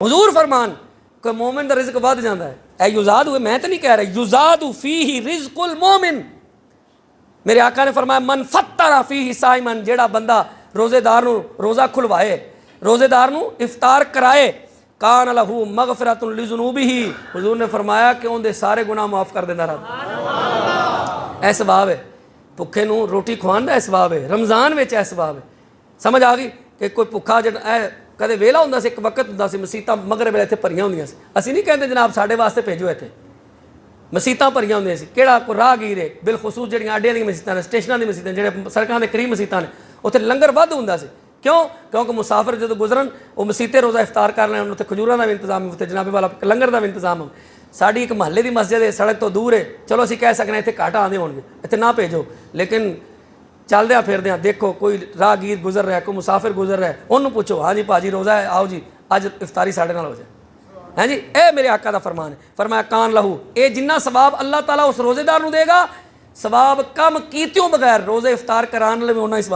हुजूर फरमान कोई मोमिन का रिज़्क वध जाता है। ए युज़ाद हुए, मैं तो नहीं कह रहा, युज़ाद फीही रिज़्कुल मोमिन। मेरे आका ने फरमाया मन फत्तरा फीही साइमन, जेड़ा बंदा रोज़ेदार नू रोज़ा खुलवाए, रोज़ेदार नू इफ्तार कराए, कान लहू मगफिरतुन लिज़ुनूबिही, हुजूर ने फरमाया कि उनके सारे गुनाह माफ़ कर देना रब। ऐ सवाब है, भुखे नू रोटी खुआन दा सवाब है, रमज़ान में ऐ सवाब है। समझ आ गई कि कोई भुखा जब कदे वेला होंदा सी, एक वक्त होंदा सी, मसीतां मगरब वेले इत्थे भरियां होंदियां सी। असीं नहीं कहते जनाब साडे वास्ते भेजो इत्थे, मसीतां भरियां होंदियां सी। किहड़ा कोई राहगीर है, बिलखसूस जिहड़ियां अड्डियां दी मसीतां ने, स्टेशनां दी मसीतां, जिहड़े सड़कां दे करीब मसीतां ने, उत्थे लंगर वध हुंदा सी। क्यों? क्योंकि मुसाफिर जो गुजरन वो मसीते रोज़ा इफ्तार कर लैन, उत्थे खजूरां दा भी इंतजाम, उत्थे जनाबे वाला लंगर का भी इंतजाम हो। साडी एक महल्ले की मस्जिद है, सड़क तो दूर है, चलो असीं कह सकते इत्थे घाट आंदे होणगे, इत्थे ना भेजो, लेकिन चलद्या फिरद्या देखो कोई राहगीर गुजर रहा है, कोई मुसाफिर गुजर रहा है, उन्होंने पूछो हाँ जी भाजी रोज़ा है, आओ जी अज इफ्तारी साढ़े नाल हो जाए। है जी, ए मेरे आका का फरमान है। फरमाया कान लहू, ये जिन्ना सवाब अल्लाह ताला उस रोज़ेदार नू देगा, सवाब कम कीतियों बगैर रोज़े इफ्तार कराने में उन्ना ही सवाब